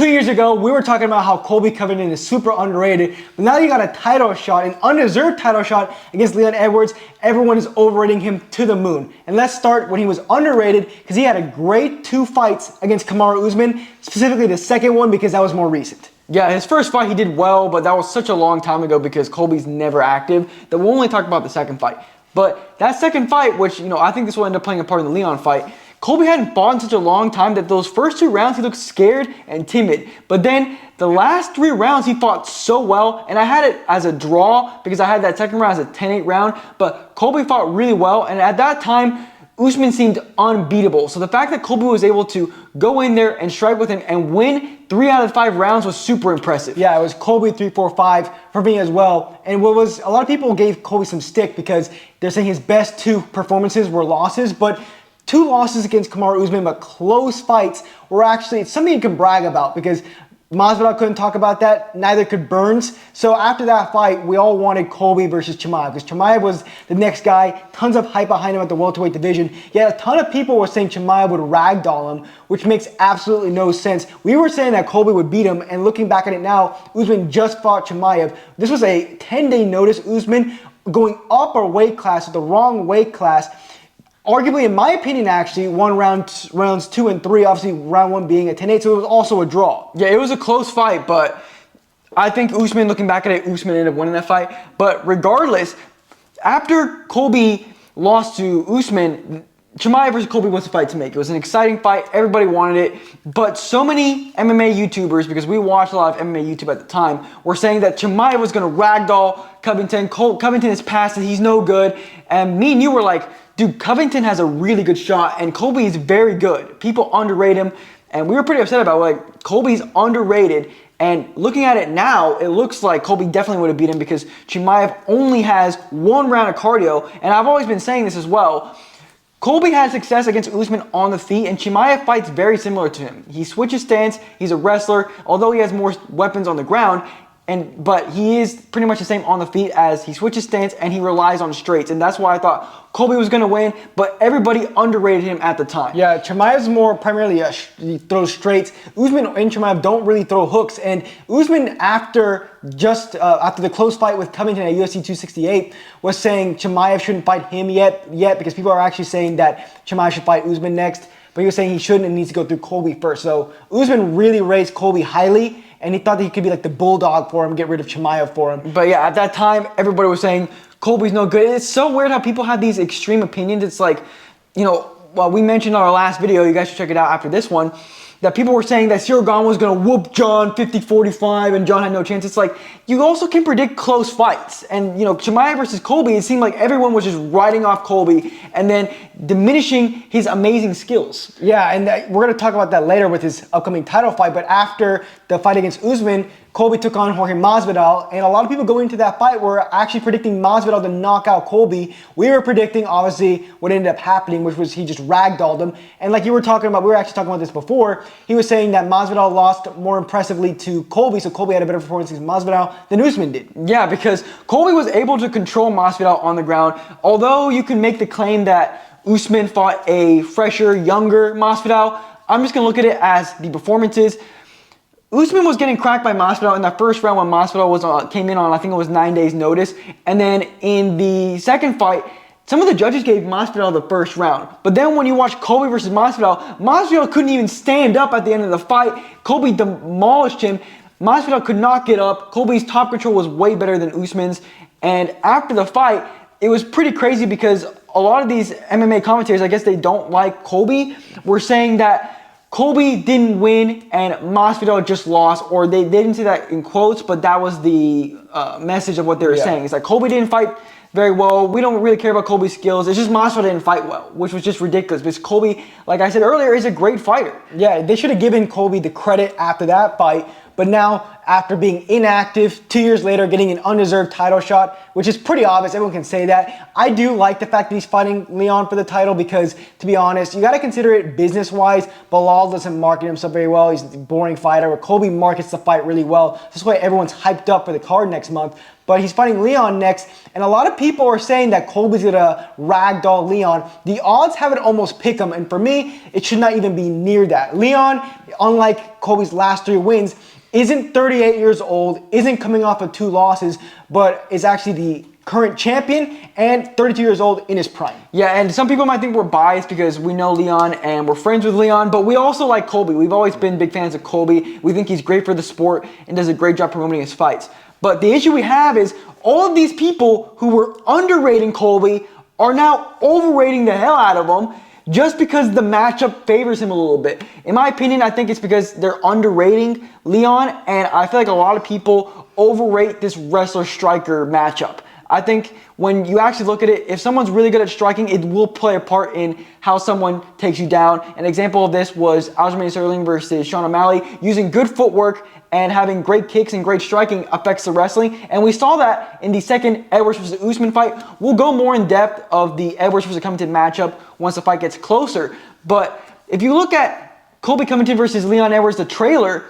2 years ago, we were talking about how Colby Covington is super underrated, but now you got a title shot, an undeserved title shot against Leon Edwards. Everyone is overrating him to the moon. And let's start when he was underrated, because he had a great 2 fights against Kamaru Usman, specifically the second one because that was more recent. Yeah, his first fight he did well, but that was such a long time ago because Colby's never active that we'll only talk about the second fight. But that second fight, which, I think this will end up playing a part in the Leon fight, Colby hadn't fought in such a long time that those first 2 rounds he looked scared and timid. But then the last 3 rounds he fought so well, and I had it as a draw because I had that second round as a 10-8 round, but Colby fought really well, and at that time, Usman seemed unbeatable. So the fact that Colby was able to go in there and strike with him and win 3 out of 5 rounds was super impressive. Yeah, it was Colby 3-4-5 for me as well. And a lot of people gave Colby some stick because they're saying his best 2 performances were losses, but 2 losses against Kamaru Usman, but close fights were actually, it's something you can brag about because Masvidal couldn't talk about that, neither could Burns. So after that fight, we all wanted Colby versus Chimaev because Chimaev was the next guy, tons of hype behind him at the welterweight division. Yet a ton of people were saying Chimaev would ragdoll him, which makes absolutely no sense. We were saying that Colby would beat him, and looking back at it now, Usman just fought Chimaev. This was a 10-day notice. Usman going up a weight class, the wrong weight class. Arguably, in my opinion, actually, won rounds 2 and 3, obviously round 1 being a 10-8, so it was also a draw. Yeah, it was a close fight, but I think Usman, looking back at it, Usman ended up winning that fight. But regardless, after Colby lost to Usman, Chimaev versus Colby was the fight to make. It was an exciting fight. Everybody wanted it. But so many MMA YouTubers, because we watched a lot of MMA YouTube at the time, were saying that Chimaev was going to ragdoll Covington. Covington is past it. He's no good. And me and you were like, dude, Covington has a really good shot, and Colby is very good. People underrate him, and we were pretty upset about it. Like, Colby's underrated, and looking at it now, it looks like Colby definitely would have beat him because Chimaev only has 1 round of cardio, and I've always been saying this as well. Colby had success against Usman on the feet, and Chimaev fights very similar to him. He switches stance, he's a wrestler, although he has more weapons on the ground, but he is pretty much the same on the feet as he switches stance and he relies on straights, and that's why I thought Colby was going to win, but everybody underrated him at the time. Yeah, Chimaev's more primarily he throws straights. Usman and Chimaev don't really throw hooks, and Usman after the close fight with Covington at UFC 268 was saying Chimaev shouldn't fight him yet because people are actually saying that Chimaev should fight Usman next, but he was saying he shouldn't and needs to go through Colby first. So Usman really raised Colby highly, and he thought that he could be like the bulldog for him, get rid of Chimaev for him. But yeah, at that time, everybody was saying Colby's no good. It's so weird how people have these extreme opinions. It's like, well, we mentioned in our last video, you guys should check it out after this one, that people were saying that Cyril Gane was going to whoop John 50-45 and John had no chance. It's like, you also can predict close fights. And, Chimaev versus Colby, it seemed like everyone was just writing off Colby and then diminishing his amazing skills. Yeah, and we're going to talk about that later with his upcoming title fight. But after the fight against Usman, Colby took on Jorge Masvidal, and a lot of people going into that fight were actually predicting Masvidal to knock out Colby. We were predicting, obviously, what ended up happening, which was he just ragdolled him. And like you were talking about, we were actually talking about this before, he was saying that Masvidal lost more impressively to Colby, so Colby had a better performance against Masvidal than Usman did. Yeah, because Colby was able to control Masvidal on the ground, although you can make the claim that Usman fought a fresher, younger Masvidal. I'm just going to look at it as the performances. Usman was getting cracked by Masvidal in that first round when Masvidal came in on, I think it was 9 days notice. And then in the second fight, some of the judges gave Masvidal the first round. But then when you watch Colby versus Masvidal, Masvidal couldn't even stand up at the end of the fight. Colby demolished him. Masvidal could not get up. Colby's top control was way better than Usman's. And after the fight, it was pretty crazy because a lot of these MMA commentators, I guess they don't like Colby, were saying that Colby didn't win and Masvidal just lost, or they didn't say that in quotes, but that was the message of what they were saying. It's like Colby didn't fight very well. We don't really care about Colby's skills. It's just Masvidal didn't fight well, which was just ridiculous because Colby, like I said earlier, is a great fighter. Yeah, they should have given Colby the credit after that fight. But now, after being inactive, 2 years later getting an undeserved title shot, which is pretty obvious. Everyone can say that. I do like the fact that he's fighting Leon for the title because, to be honest, you got to consider it business-wise. Bilal doesn't market himself very well. He's a boring fighter. Colby markets the fight really well. That's why everyone's hyped up for the card next month. But he's fighting Leon next, and a lot of people are saying that Colby's gonna ragdoll Leon. The odds have it almost pick him, and for me, it should not even be near that. Leon, unlike Colby's last 3 wins, isn't 38 years old, isn't coming off of 2 losses, but is actually the current champion and 32 years old in his prime. Yeah, and some people might think we're biased because we know Leon and we're friends with Leon, but we also like Colby. We've always been big fans of Colby. We think he's great for the sport and does a great job promoting his fights. But the issue we have is all of these people who were underrating Colby are now overrating the hell out of him just because the matchup favors him a little bit. In my opinion, I think it's because they're underrating Leon, and I feel like a lot of people overrate this wrestler-striker matchup. I think when you actually look at it, if someone's really good at striking, it will play a part in how someone takes you down. An example of this was Aljamain Sterling versus Sean O'Malley. Using good footwork and having great kicks and great striking affects the wrestling. And we saw that in the second Edwards vs Usman fight. We'll go more in depth of the Edwards vs Covington matchup once the fight gets closer. But if you look at Colby Covington versus Leon Edwards, the trailer,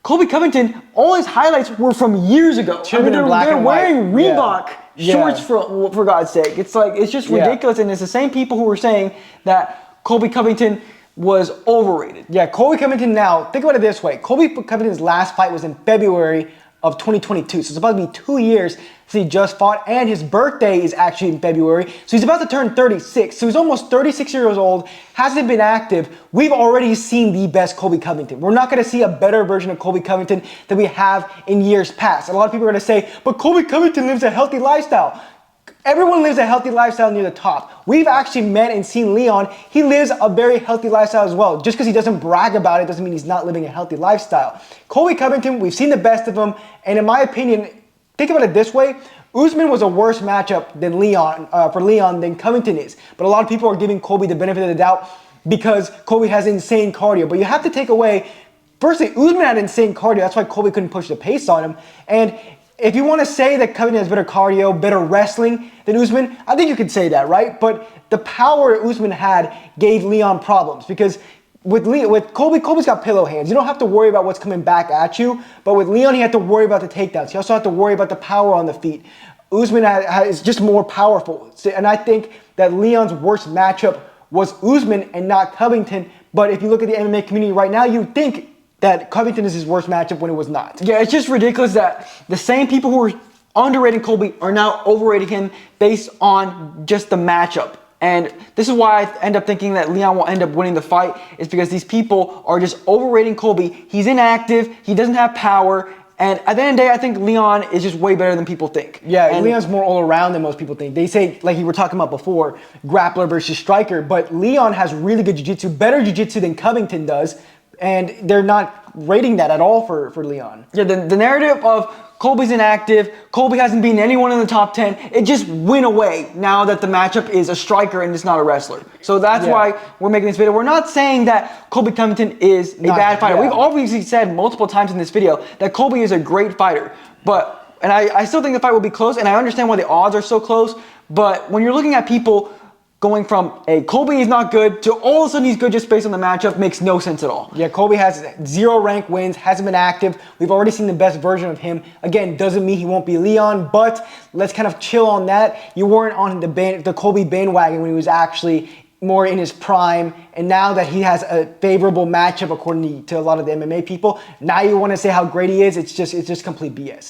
Colby Covington, all his highlights were from years ago. I mean, they're wearing Reebok shorts Yeah. for God's sake. It's just ridiculous, and it's the same people who were saying that Colby Covington was overrated. Yeah, Colby Covington now, think about it this way. Colby Covington's last fight was in February of 2022. So it's about to be 2 years since he just fought, and his birthday is actually in February. So he's about to turn 36. So he's almost 36 years old, hasn't been active. We've already seen the best Colby Covington. We're not going to see a better version of Colby Covington than we have in years past. And a lot of people are going to say, but Colby Covington lives a healthy lifestyle. Everyone lives a healthy lifestyle near the top. We've actually met and seen Leon. He lives a very healthy lifestyle as well. Just because he doesn't brag about it doesn't mean he's not living a healthy lifestyle. Colby Covington, we've seen the best of him. And in my opinion, think about it this way. Usman was a worse matchup than for Leon than Covington is. But a lot of people are giving Colby the benefit of the doubt because Colby has insane cardio. But you have to take away, firstly, Usman had insane cardio. That's why Colby couldn't push the pace on him. And if you want to say that Covington has better cardio, better wrestling than Usman, I think you could say that, right? But the power Usman had gave Leon problems because with Colby, Colby's got pillow hands. You don't have to worry about what's coming back at you. But with Leon, he had to worry about the takedowns. He also had to worry about the power on the feet. Usman is just more powerful. And I think that Leon's worst matchup was Usman and not Covington. But if you look at the MMA community right now, you'd think that Covington is his worst matchup when it was not. Yeah, it's just ridiculous that the same people who are underrating Colby are now overrating him based on just the matchup. And this is why I end up thinking that Leon will end up winning the fight, is because these people are just overrating Colby. He's inactive, he doesn't have power, and at the end of the day, I think Leon is just way better than people think. Yeah, and Leon's more all around than most people think. They say, like you were talking about before, grappler versus striker, but Leon has really good jiu-jitsu, better jiu-jitsu than Covington does, and they're not rating that at all for Leon. Yeah, the narrative of Colby's inactive, Colby hasn't beaten anyone in the top 10, it just went away now that the matchup is a striker and it's not a wrestler. So that's why we're making this video. We're not saying that Colby Covington is a bad fighter. We've obviously said multiple times in this video that Colby is a great fighter. And I still think the fight will be close, and I understand why the odds are so close. But when you're looking at people going from a Colby is not good to all of a sudden he's good just based on the matchup makes no sense at all. Yeah, Colby has 0 rank wins, hasn't been active. We've already seen the best version of him. Again, doesn't mean he won't be Leon, but let's kind of chill on that. You weren't on the Colby bandwagon when he was actually more in his prime, and now that he has a favorable matchup according to a lot of the MMA people, now you want to say how great he is. It's just complete BS.